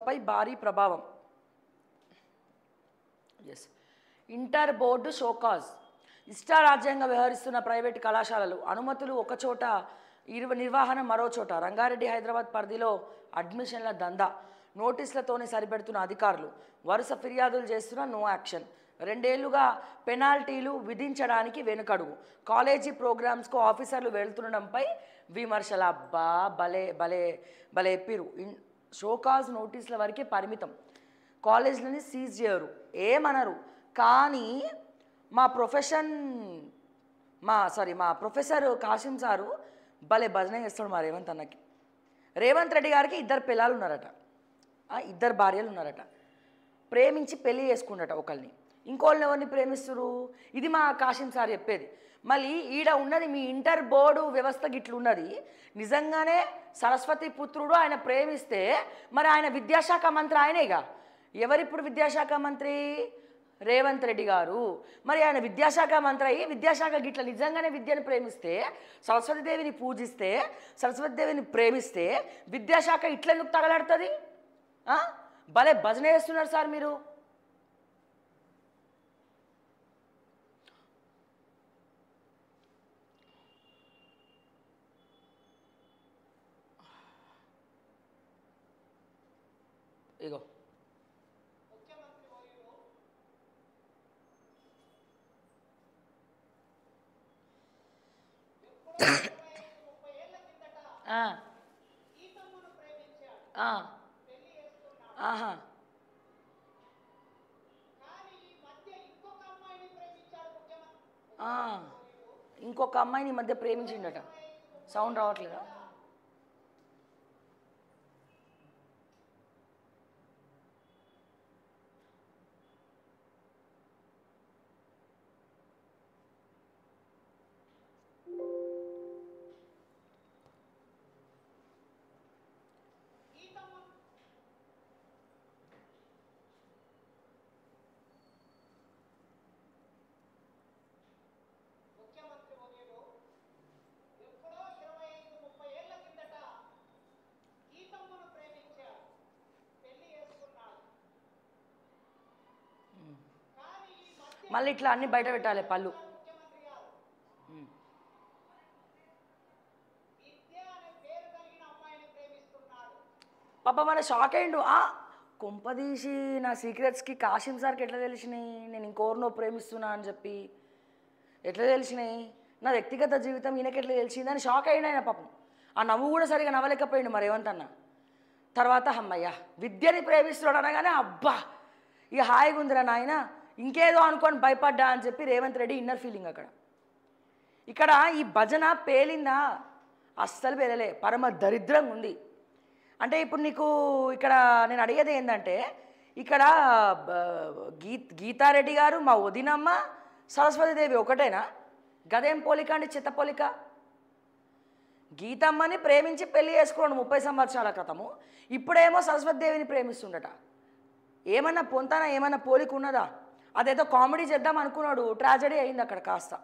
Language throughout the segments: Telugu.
వ్యవస్థపై భారీ ప్రభావం. ఎస్. Inter board show cause. ఇష్టారాజ్యంగా వ్యవహరిస్తున్న ప్రైవేటు కళాశాలలు అనుమతులు ఒకచోట నిర్వహణ మరో చోట. రంగారెడ్డి హైదరాబాద్ పరిధిలో అడ్మిషన్ల దందా. నోటీసులతోనే సరిపెడుతున్న అధికారులు. వరుస ఫిర్యాదులు చేస్తున్న నో యాక్షన్. 2 ఏళ్లుగా పెనాల్టీలు విధించడానికి వెనుకడుగు. కాలేజీ ప్రోగ్రామ్స్కు ఆఫీసర్లు వెళ్తుండడంపై విమర్శలు. అబ్బా భలే భలే భలే ఎప్పిరు. షోకాజ్ నోటీసుల వరకే పరిమితం. కాలేజీలని సీజ్ చేయరు, ఏమనరు. కానీ మా ప్రొఫెసర్ కాసిం సారు భలే భజన చేస్తాడు మా రేవంత్ అన్నకి. రేవంత్ రెడ్డి గారికి 2 పిల్లలు ఉన్నారట, 2 భార్యలు ఉన్నారట. ప్రేమించి పెళ్ళి చేసుకున్నట ఒకరిని. ఇంకోళ్ళని ఎవరిని ప్రేమిస్తురు? ఇది మా కాసిం సార్ చెప్పేది. మళ్ళీ ఈడ ఉన్నది మీ ఇంటర్ బోర్డు వ్యవస్థ గిట్లున్నది. నిజంగానే సరస్వతి పుత్రుడు ఆయన ప్రేమిస్తే మరి ఆయన విద్యాశాఖ మంత్రి ఆయనేగా. ఎవరిప్పుడు విద్యాశాఖ మంత్రి? రేవంత్ రెడ్డి గారు. మరి ఆయన విద్యాశాఖ మంత్రి అయ్యి విద్యాశాఖ గిట్ల నిజంగానే విద్యను ప్రేమిస్తే, సరస్వతీదేవిని పూజిస్తే, సరస్వతీదేవిని ప్రేమిస్తే విద్యాశాఖ ఇట్లెందుకు తగలాడుతుంది? భలే భజన చేస్తున్నారు సార్ మీరు. ఇగో ఇంకొక అమ్మాయిని మధ్య ప్రేమించిండట. సౌండ్ రావట్లేదా? మళ్ళీ ఇట్లా అన్ని బయట పెట్టాలి పళ్ళు. పాప మన షాక్ అయ్యిండు. కొంపదీసి నా సీక్రెట్స్కి కాసిం సార్కి ఎట్లా తెలిసినాయి నేను ఇంకోరినో ప్రేమిస్తున్నా అని చెప్పి? ఎట్లా తెలిసినాయి? నా వ్యక్తిగత జీవితం ఈయనకి ఎట్లా తెలిసింది అని షాక్ అయ్యిండు ఆయన పాపం. ఆ నవ్వు కూడా సరిగా నవ్వలేకపోయిండు మరి రేవంత్ అన్న. తర్వాత అమ్మయ్య విద్యని ప్రేమిస్తున్నాడు అనగానే అబ్బా ఇక హాయిగా ఉందిరా నాయన, ఇంకేదో అనుకొని భయపడ్డా అని చెప్పి రేవంత్ రెడ్డి ఇన్నర్ ఫీలింగ్. ఇక్కడ ఈ భజన పేలిందా? అస్సలు పేలలే, పరమ దరిద్రంగా ఉంది. అంటే ఇప్పుడు నీకు ఇక్కడ నేను అడిగేది ఏంటంటే, ఇక్కడ గీతారెడ్డి గారు మా వదినమ్మ సరస్వతీదేవి ఒకటేనా? గదేం పోలిక అండి, చిత్త పోలిక. గీతమ్మని ప్రేమించి పెళ్లి చేసుకోండి 30 సంవత్సరాల క్రితము, ఇప్పుడేమో సరస్వతీదేవిని ప్రేమిస్తుండట. ఏమన్నా పొంతానా, ఏమన్నా పోలిక ఉన్నదా? అదేదో కామెడీ చేద్దాం అనుకున్నాడు, ట్రాజడీ అయింది అక్కడ కాస్త.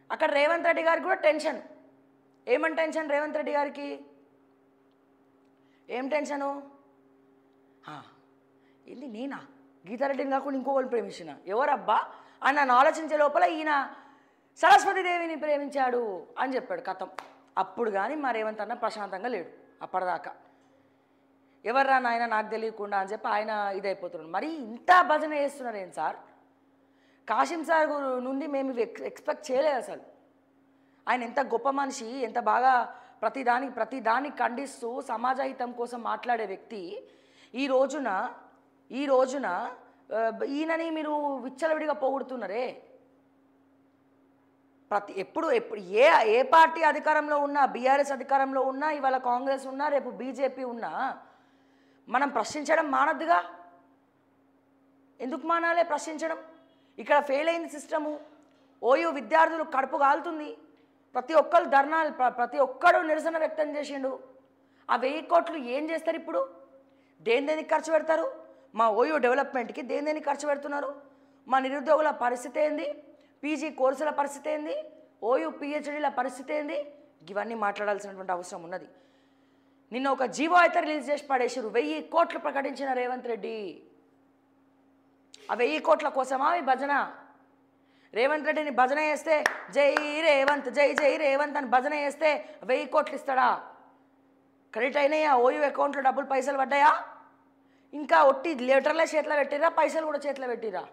అక్కడ రేవంత్ రెడ్డి గారికి కూడా టెన్షన్. ఏమని టెన్షన్ రేవంత్ రెడ్డి గారికి? ఏం టెన్షను? ఏంది నేనా గీతారెడ్డిని కాకుండా ఇంకోళ్ళని ప్రేమించిన ఎవరబ్బా అని నన్ను ఆలోచించే లోపల ఈయన సరస్వతీదేవిని ప్రేమించాడు అని చెప్పాడు కథం. అప్పుడు కానీ మా రేవంత్ అన్న ప్రశాంతంగా లేడు అప్పటిదాకా. ఎవర్రా నాయన నాకు తెలియకుండా అని చెప్పి ఆయన ఇదైపోతున్నాడు. మరి ఇంత భజన చేస్తున్నారు ఏం సార్? కాసిం సార్ నుండి మేము ఎక్స్పెక్ట్ చేయలేదు అసలు. ఆయన ఎంత గొప్ప మనిషి, ఎంత బాగా ప్రతిదాన్ని ఖండిస్తూ సమాజహితం కోసం మాట్లాడే వ్యక్తి. ఈ రోజున ఈయనని మీరు విచ్చలవిడిగా పొగుడుతున్నారే. ఎప్పుడు ఏ పార్టీ అధికారంలో ఉన్నా, బీఆర్ఎస్ అధికారంలో ఉన్నా, ఇవాళ కాంగ్రెస్ ఉన్నా, రేపు బీజేపీ ఉన్నా మనం ప్రశ్నించడం మానద్దుగా. ఎందుకు మానాలే ప్రశ్నించడం? ఇక్కడ ఫెయిల్ అయింది సిస్టము. ఓయూ విద్యార్థులు కడుపు కాలుతుంది. ప్రతి ఒక్కరు ధర్నాలు, ప్రతి ఒక్కడు నిరసన వ్యక్తం చేసిండు. ఆ 1000 కోట్లు ఏం చేస్తారు ఇప్పుడు? దేనికి ఖర్చు పెడతారు? మా ఓయూ డెవలప్మెంట్కి దేనికి ఖర్చు పెడుతున్నారు? మా నిరుద్యోగుల పరిస్థితి ఏంది? పీజీ కోర్సుల పరిస్థితి ఏంది? ఓయూ పిహెచ్డీల పరిస్థితి ఏంది? ఇవన్నీ మాట్లాడాల్సినటువంటి అవసరం ఉన్నది. నిన్న ఒక జీవో అయితే రిలీజ్ చేసి పడేసారు. 1000 కోట్లు ప్రకటించిన రేవంత్ రెడ్డి. ఆ 1000 కోట్ల కోసమా ఈ భజన? రేవంత్ రెడ్డిని భజన చేస్తే జై రేవంత్, జై జై రేవంత్ అని భజన చేస్తే 1000 కోట్లు ఇస్తాడా? క్రెడిట్ అయినాయా? ఓయూ అకౌంట్లో డబ్బులు పైసలు పడ్డాయా? ఇంకా ఒట్టి లెటర్లే చేతిలో పెట్టిరా, పైసలు కూడా చేతిలో పెట్టిరా?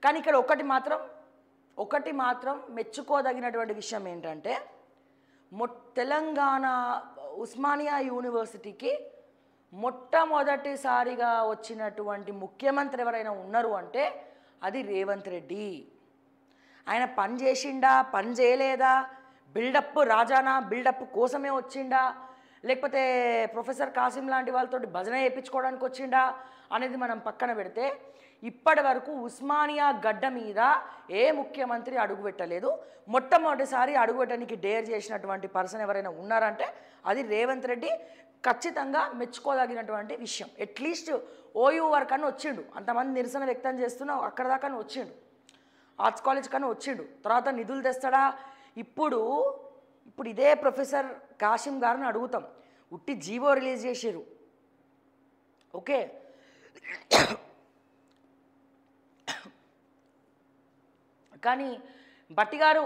కానీ ఇక్కడ ఒకటి మాత్రం మెచ్చుకోదగినటువంటి విషయం ఏంటంటే, తెలంగాణ ఉస్మానియా యూనివర్సిటీకి మొట్టమొదటిసారిగా వచ్చినటువంటి ముఖ్యమంత్రి ఎవరైనా ఉన్నారు అంటే అది రేవంత్ రెడ్డి. ఆయన పని చేసిండా, పని చేయలేదా, బిల్డప్ రాజానా, బిల్డప్ కోసమే వచ్చిండా, లేకపోతే ప్రొఫెసర్ కాసిం లాంటి వాళ్ళతో భజన చేయించుకోవడానికి వచ్చిండా అనేది మనం పక్కన పెడితే, ఇప్పటి వరకు ఉస్మానియా గడ్డ మీద ఏ ముఖ్యమంత్రి అడుగుపెట్టలేదు. మొట్టమొదటిసారి అడుగుపెట్టడానికి డేర్ చేసినటువంటి పర్సన్ ఎవరైనా ఉన్నారంటే అది రేవంత్ రెడ్డి. ఖచ్చితంగా మెచ్చుకోదగినటువంటి విషయం. అట్లీస్ట్ ఓయూ వరకు అని వచ్చిండు. అంతమంది నిరసన వ్యక్తం చేస్తున్నా అక్కడ దాకా వచ్చిండు, ఆర్ట్స్ కాలేజ్ కన్నా వచ్చిండు. తర్వాత నిధులు తెస్తాడా? ఇప్పుడు ఇదే ప్రొఫెసర్ కాసిం గారిని అడుగుతాం. ఉట్టి జీవో రిలీజ్ చేసారు, ఓకే, కానీ బట్టి గారు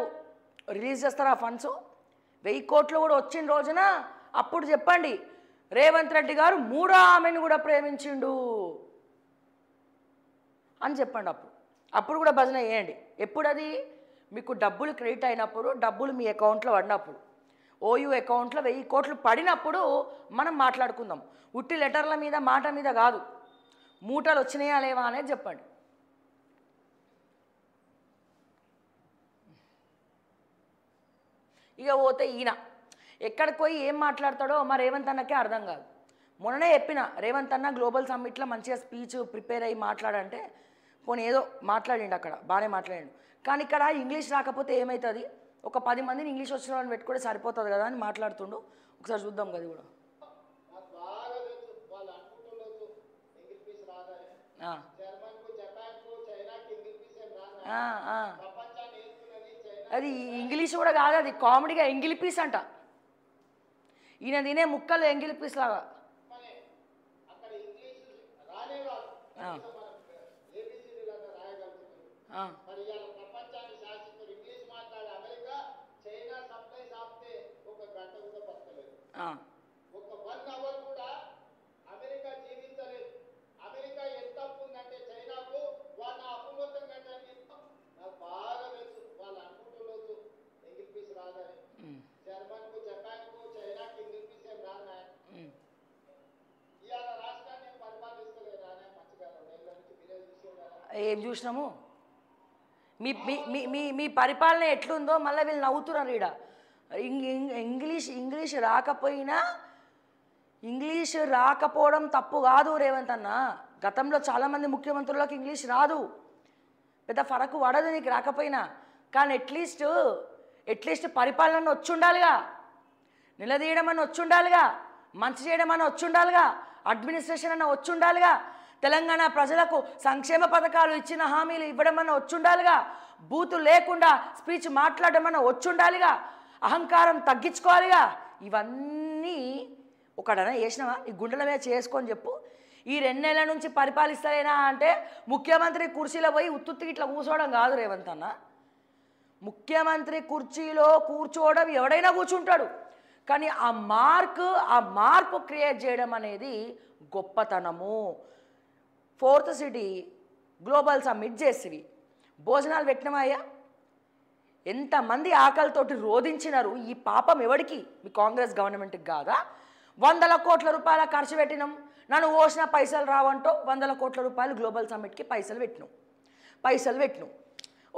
రిలీజ్ చేస్తారా ఫండ్స్? 1000 కోట్లు కూడా వచ్చిన రోజున అప్పుడు చెప్పండి రేవంత్ రెడ్డి గారు 3వ ఆమెను కూడా ప్రేమించిండు అని చెప్పండి. అప్పుడు కూడా భజన చేయండి. ఎప్పుడు అది? మీకు డబ్బులు క్రెడిట్ అయినప్పుడు, డబ్బులు మీ అకౌంట్లో పడినప్పుడు, ఓయూ అకౌంట్లో 1000 కోట్లు పడినప్పుడు మనం మాట్లాడుకుందాం. ఉట్టి లెటర్ల మీద మాట మీద కాదు. మూటలు వచ్చినాయా లేవా అనేది చెప్పండి. ఇక పోతే ఈయన ఎక్కడికి పోయి ఏం మాట్లాడతాడో మా రేవంత్ అన్నకే అర్థం కాదు. మొన్ననే చెప్పిన, రేవంత్ అన్న గ్లోబల్ సమ్మిట్లో మంచిగా స్పీచ్ ప్రిపేర్ అయ్యి మాట్లాడంటే పోనీ ఏదో మాట్లాడిండు, అక్కడ బాగానే మాట్లాడిండు. కానీ ఇక్కడ ఇంగ్లీష్ రాకపోతే ఏమవుతుంది? ఒక 10 మందిని ఇంగ్లీష్ వచ్చిన వాళ్ళని పెట్టుకుంటే సరిపోతుంది కదా అని మాట్లాడుతుండు. ఒకసారి చూద్దాం కదా కూడా. అది ఇంగ్లీష్ కూడా కాదు, అది కామెడీగా ఎంగిలి పీస్ అంట. ఈయన తినే ముక్కలు ఎంగిలి పీస్ లాగా. ఏం చూసినాము? మీ పరిపాలన ఎట్లుందో మళ్ళీ వీళ్ళు నవ్వుతున్నారు. ఈడ ఇంగ్లీష్ రాకపోయినా, ఇంగ్లీష్ రాకపోవడం తప్పు కాదు రేవంత్ అన్న. గతంలో చాలామంది ముఖ్యమంత్రులకు ఇంగ్లీష్ రాదు, పెద్ద ఫరకు పడదు నీకు రాకపోయినా. కానీ అట్లీస్ట్ పరిపాలన వచ్చి ఉండాలిగా, నిలదీయడం అని వచ్చి ఉండాలిగా, మంచి చేయడం అని వచ్చి ఉండాలిగా, అడ్మినిస్ట్రేషన్ అన్న వచ్చి ఉండాలిగా, తెలంగాణ ప్రజలకు సంక్షేమ పథకాలు ఇచ్చిన హామీలు ఇవ్వడం అన్న వచ్చి ఉండాలిగా, బూతు లేకుండా స్పీచ్ మాట్లాడడం అన్న వచ్చి ఉండాలిగా, అహంకారం తగ్గించుకోవాలిగా. ఇవన్నీ ఒకడన చేసినావా? ఈ గుండెల మీద చేసుకొని చెప్పు. ఈ 2 నెలల నుంచి పరిపాలిస్తలేనా అంటే ముఖ్యమంత్రి కుర్చీలో పోయి ఉత్తుత్తి ఇట్లా కూర్చోవడం కాదు రేవంత్ అన్న. ముఖ్యమంత్రి కుర్చీలో కూర్చోవడం ఎవడైనా కూర్చుంటాడు, కానీ ఆ మార్పు క్రియేట్ చేయడం అనేది గొప్పతనము. 4th సిటీ గ్లోబల్ సమ్మిట్ చేసివి, భోజనాలు పెట్టినమాయ్యా? ఎంతమంది ఆకలితోటి రోధించినారు. ఈ పాపం ఎవడికి? మీ కాంగ్రెస్ గవర్నమెంట్కి కాదా? 100 కోట్ల రూపాయల ఖర్చు పెట్టినాం, నన్ను ఓసిన పైసలు రావంటో 100 కోట్ల రూపాయలు గ్లోబల్ సమ్మిట్కి పైసలు పెట్టినాం.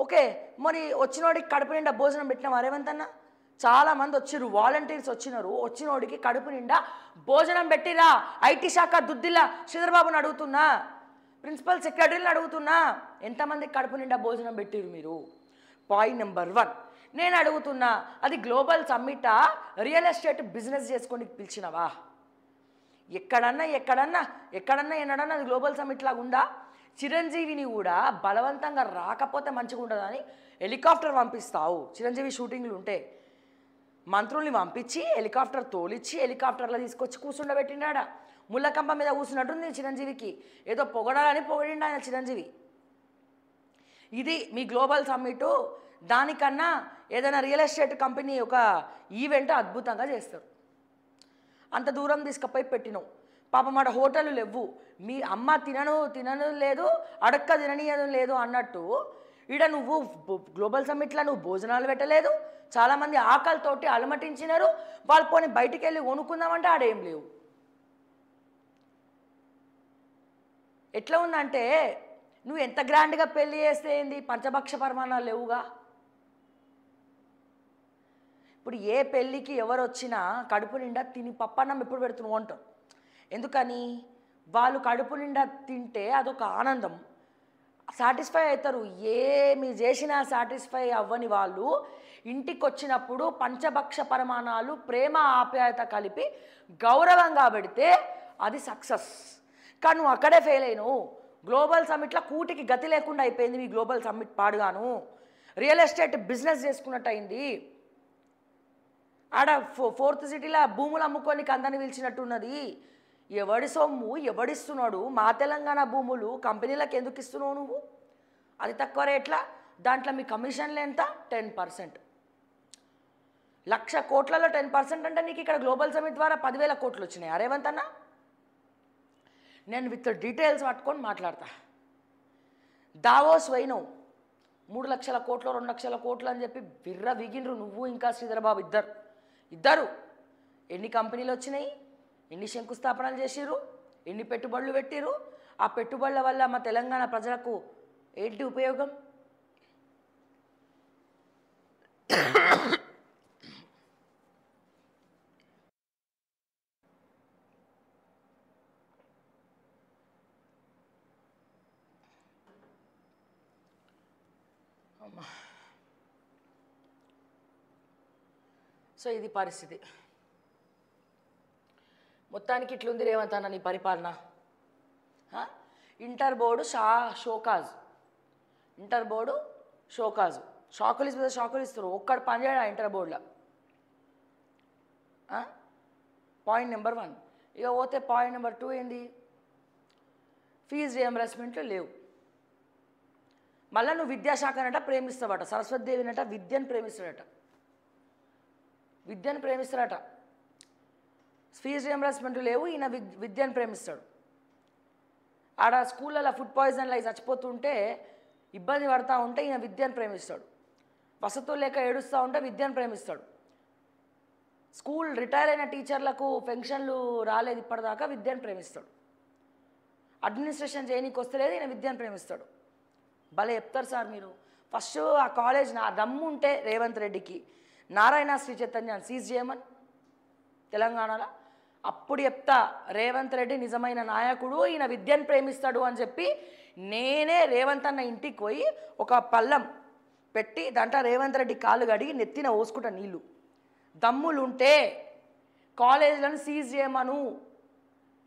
ఓకే, మరి వచ్చినోడికి కడుపు నిండా భోజనం పెట్టినాం రేవంత్ అన్న? చాలామంది వచ్చిర్రు, వాలంటీర్స్ వచ్చినోడికి కడుపు నిండా భోజనం పెట్టిరా? ఐటీ శాఖ దుద్దిల్లా శ్రీధర్బాబుని అడుగుతున్నా, ప్రిన్సిపల్ సెక్రటరీని అడుగుతున్నా, ఎంతమందికి కడుపు నిండా భోజనం పెట్టిరు మీరు? పాయింట్ నెంబర్ 1 నేను అడుగుతున్నా, అది గ్లోబల్ సమ్మిటా, రియల్ ఎస్టేట్ బిజినెస్ చేసుకొని పిలిచినవా? ఎక్కడన్నా ఎన్నడన్నా అది గ్లోబల్ సమ్మిట్ లాగా ఉందా? చిరంజీవిని కూడా బలవంతంగా రాకపోతే మంచిగా ఉండదని హెలికాప్టర్ పంపిస్తావు చిరంజీవి షూటింగ్లు ఉంటే మంత్రుల్ని పంపించి హెలికాప్టర్ తోలిచ్చి హెలికాప్టర్లో తీసుకొచ్చి కూర్చుండబెట్టిండాడ ముళ్ళకంప మీద కూర్చున్నట్టుంది చిరంజీవికి ఏదో పొగడాలని పొగిడిండు ఆయన చిరంజీవి. ఇది మీ గ్లోబల్ సమ్మిట్. దానికన్నా ఏదైనా రియల్ ఎస్టేట్ కంపెనీ ఒక ఈవెంట్ అద్భుతంగా చేస్తారు. అంత దూరం తీసుకుపోయి పెట్టినావు. పాపం ఆడ హోటళ్ళు లేవు. మీ అమ్మ తినను లేదు అడక్క తిననీయదు లేదు అన్నట్టు ఈడ నువ్వు గ్లోబల్ సమ్మిట్లో నువ్వు భోజనాలు పెట్టలేదు. చాలామంది ఆకలితోటి అలమటించినారు. వాళ్ళు పోనీ బయటికి వెళ్ళి కొనుక్కుందామంటే ఆడేం లేవు. ఎట్లా ఉందంటే నువ్వు ఎంత గ్రాండ్గా పెళ్ళి చేస్తే ఏంది, పంచభక్ష పరిమాణాలు లేవుగా. ఇప్పుడు ఏ పెళ్ళికి ఎవరు వచ్చినా కడుపు నిండా తిని పప్పన్నం ఎప్పుడు పెడుతున్నావు అంటారు. ఎందుకని? వాళ్ళు కడుపు నిండా తింటే అదొక ఆనందం, సాటిస్ఫై అవుతారు. ఏమి చేసినా సాటిస్ఫై అవ్వని వాళ్ళు ఇంటికి వచ్చినప్పుడు పంచభక్ష పరిమాణాలు ప్రేమ ఆప్యాయత కలిపి గౌరవంగా పెడితే అది సక్సెస్. కానీ నువ్వు అక్కడే ఫెయిల్ అయినావు. గ్లోబల్ సమ్మిట్లో కూటికి గతి లేకుండా అయిపోయింది మీ గ్లోబల్ సమ్మిట్. పాడుగాను రియల్ ఎస్టేట్ బిజినెస్ చేసుకున్నట్టు అయింది. ఆడ ఫోర్త్ సిటీలో భూములు అమ్ముకొని కందని పిలిచినట్టున్నది. ఎవడి సొమ్ము ఎవడిస్తున్నాడు? మా తెలంగాణ భూములు కంపెనీలకు ఎందుకు ఇస్తున్నావు నువ్వు? అది తక్కువ రేట్ల. దాంట్లో మీ కమిషన్లు ఎంత? 10%. 1,00,000 కోట్లలో 10% అంటే నీకు ఇక్కడ గ్లోబల్ సమ్మిట్ ద్వారా 10,000 కోట్లు వచ్చినాయి. రేవంత్ అన్న, నేను విత్ డీటెయిల్స్ పట్టుకొని మాట్లాడతా. దావోస్ పోయినావు 3 లక్షల కోట్లు 2 లక్షల కోట్లు అని చెప్పి విర్ర విగినరు నువ్వు ఇంకా శ్రీధర్ బాబు ఇద్దరు. ఎన్ని కంపెనీలు వచ్చినాయి? ఎన్ని శంకుస్థాపనలు చేసిర్రు? ఎన్ని పెట్టుబడులు పెట్టిర్రు? ఆ పెట్టుబడుల వల్ల మా తెలంగాణ ప్రజలకు ఏంటి ఉపయోగం? సో ఇది పరిస్థితి. మొత్తానికి ఇట్లుంది రేవంత్ అన్న నీ పరిపాలన. Inter board show cause. Inter board show cause. షాకులు ఇస్తే షాకులు ఇస్తారు. ఒక్కడు పనిచేయడా ఇంటర్ బోర్డులో? Point number 1. ఇక పోతే పాయింట్ నెంబర్ 2 ఏంది? ఫీజు రియంబర్స్మెంట్లు లేవు. మళ్ళీ నువ్వు విద్యాశాఖనట ప్రేమిస్తావట. సరస్వతిదేవినట విద్యను ప్రేమిస్తాడట. ఫీజు రియంబర్స్మెంట్ లేవు. ఈయన విద్యను ప్రేమిస్తాడు. ఆడ స్కూళ్ళలో ఫుడ్ పాయిజన్లు అవి చచ్చిపోతుంటే ఇబ్బంది పడుతూ ఉంటే ఈయన విద్యను ప్రేమిస్తాడు. వసతులు లేక ఏడుస్తూ ఉంటే విద్యను ప్రేమిస్తాడు. స్కూల్ రిటైర్ అయిన టీచర్లకు పెన్షన్లు రాలేదు ఇప్పటిదాకా, విద్యను ప్రేమిస్తాడు. అడ్మినిస్ట్రేషన్ చేయనీకి వస్తలేదు, ఈయన విద్యను ప్రేమిస్తాడు. భలే చెప్తారు సార్ మీరు. ఫస్ట్ ఆ కాలేజ్ నా దమ్ము ఉంటే రేవంత్ రెడ్డికి నారాయణ శ్రీ చైతన్యాన్ని సీజ్ చేయమని తెలంగాణలో, అప్పుడు చెప్తా రేవంత్ రెడ్డి నిజమైన నాయకుడు, ఈయన విద్యను ప్రేమిస్తాడు అని చెప్పి నేనే రేవంత్ అన్న ఇంటికి పోయి ఒక పళ్ళం పెట్టి దాంట్లో రేవంత్ రెడ్డి కాళ్ళు కడిగి నెత్తిన పోసుకుంటా నీళ్ళు. దమ్ములుంటే కాలేజీలను సీజ్ చేయమను,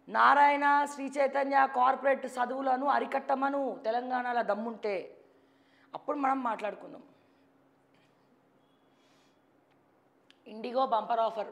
నారాయణ శ్రీ చైతన్య కార్పొరేట్ చదువులను అరికట్టమను తెలంగాణలో దమ్ముంటే. అప్పుడు మనం మాట్లాడుకుందాం. IndiGo bumper offer